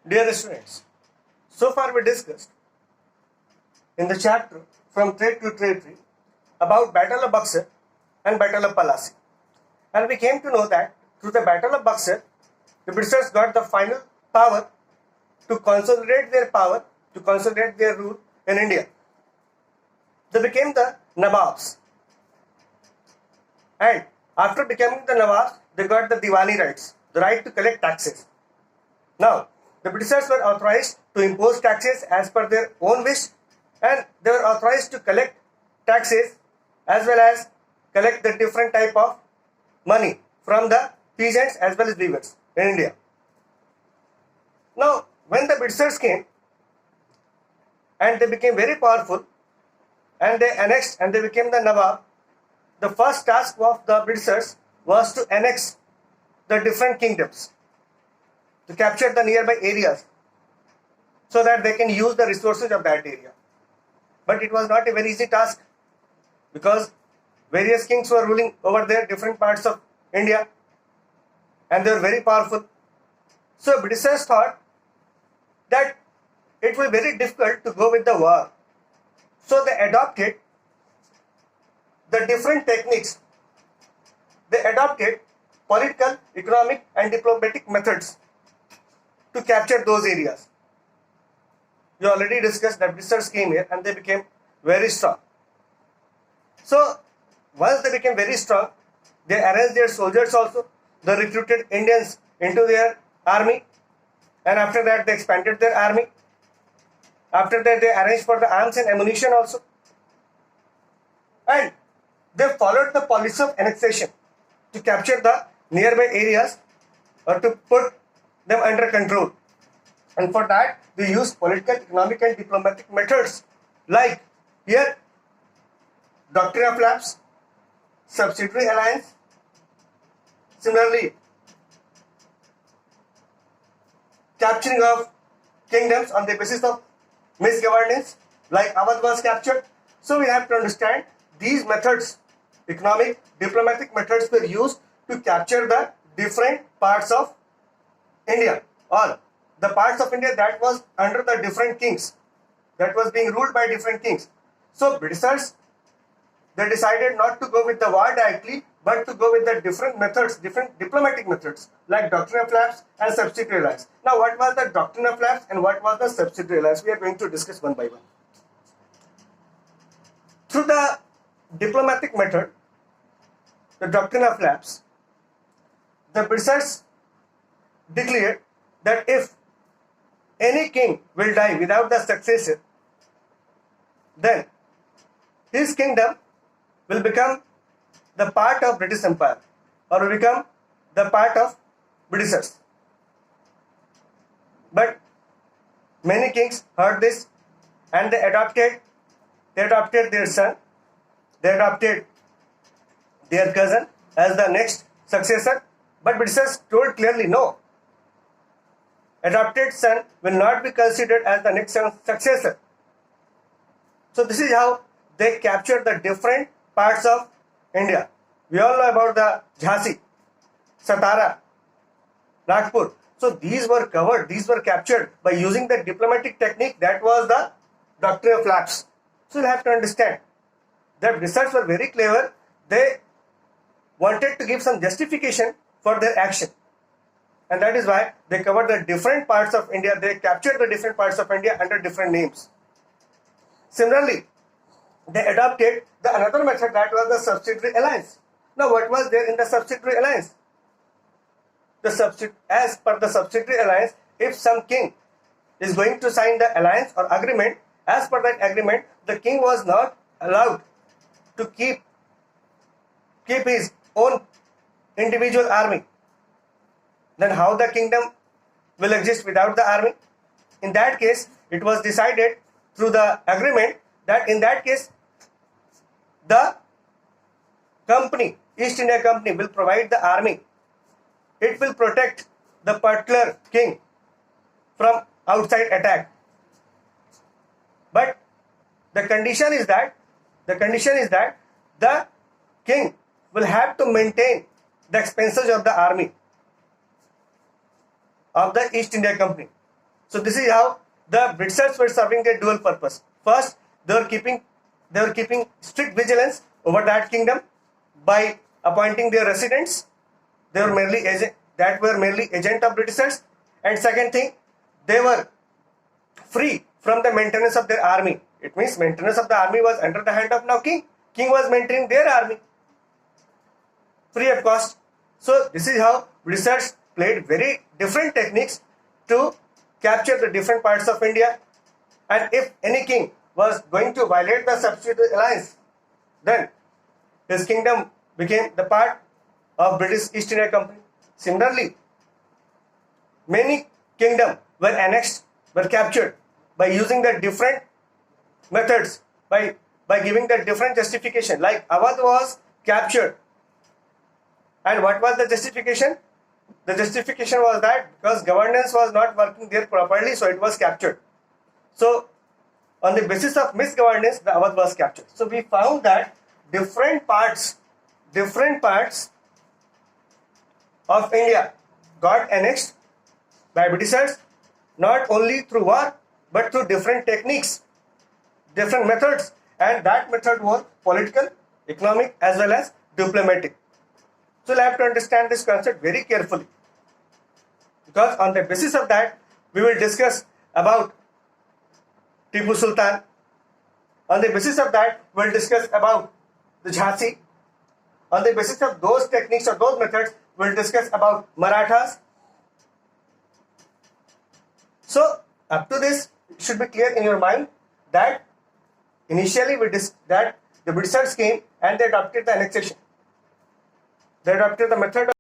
Dear students, so far we discussed in the chapter from trade to territory about Battle of Buxar and Battle of Palasi. And we came to know that through the Battle of Buxar, the Britishers got the final power to consolidate their power, to consolidate their rule in India. They became the Nawabs. And after becoming the Nawabs, they got the Diwani rights, the right to collect taxes. Now, the Britishers were authorized to impose taxes as per their own wish, and they were authorized to collect taxes as well as collect the different type of money from the peasants as well as weavers in India. Now, when the Britishers came and they became very powerful and they annexed and they became the Nawab, the first task of the Britishers was to annex the different kingdoms, to capture the nearby areas so that they can use the resources of that area. But it was not a very easy task because various kings were ruling over their different parts of India and they were very powerful. So Britishers thought that it will be very difficult to go with the war. So they adopted the different techniques. They adopted political, economic and diplomatic methods to capture those areas. We already discussed that Britishers came here and they became very strong. So once they became very strong, they arranged their soldiers also. They recruited Indians into their army, and after that they expanded their army. After that they arranged for the arms and ammunition also. And they followed the policy of annexation to capture the nearby areas or to put them under control. And for that they used political, economic and diplomatic methods like here doctrine of lapse, subsidiary alliance. Similarly, capturing of kingdoms on the basis of misgovernance like Awadh was captured. So we have to understand these methods, economic, diplomatic methods were used to capture the different parts of India, or the parts of India that was under the different kings, that was being ruled by different kings. So Britishers, they decided not to go with the war directly, but to go with the different methods, different diplomatic methods like doctrine of lapse and subsidiary alliance. Now, what was the doctrine of lapse and what was the subsidiary alliance? We are going to discuss one by one. Through the diplomatic method, the doctrine of lapse, the Britishers declared that if any king will die without the successor, then his kingdom will become the part of British Empire or will become the part of Britishers. But many kings heard this and they adopted their son, they adopted their cousin as the next successor. But Britishers told clearly no, adopted son will not be considered as the next successor. So this is how they captured the different parts of India. We all know about the Jhansi, Satara, Nagpur. So these were covered, these were captured by using the diplomatic technique that was the doctrine of lapse. So you have to understand that Britishers were very clever. They wanted to give some justification for their action. And that is why they covered the different parts of India. They captured the different parts of India under different names. Similarly, they adopted another method that was the subsidiary alliance. Now, what was there in the subsidiary alliance? As per the subsidiary alliance, if some king is going to sign the alliance or agreement, as per that agreement, the king was not allowed to keep his own individual army. Then how the kingdom will exist without the army? In that case, it was decided through the agreement that in that case, the company, East India Company, will provide the army. It will protect the particular king from outside attack. But the condition is that the king will have to maintain the expenses of the army of the East India Company. So this is how the Britishers were serving their dual purpose. First, they were keeping strict vigilance over that kingdom by appointing their residents. They were merely agent of Britishers. And second thing, they were free from the maintenance of their army. It means maintenance of the army was under the hand of now king. King was maintaining their army free of cost. So this is how Britishers played very different techniques to capture the different parts of India. And if any king was going to violate the substitute alliance, then his kingdom became the part of British East India Company. Similarly, many kingdoms were captured by using the different methods, by giving the different justification. Like Awadh was captured. And what was the justification? The justification was that because governance was not working there properly, so it was captured. So on the basis of misgovernance, the Awadh was captured. So we found that different parts of India got annexed by Britishers, not only through war, but through different techniques, different methods, and that method was political, economic, as well as diplomatic. So you have to understand this concept very carefully, because on the basis of that, we will discuss about Tipu Sultan. On the basis of that, we will discuss about the Jhansi. On the basis of those techniques or those methods, we will discuss about Marathas. So up to this, it should be clear in your mind that initially that the Britishers came and they adopted the annexation. They adopted the method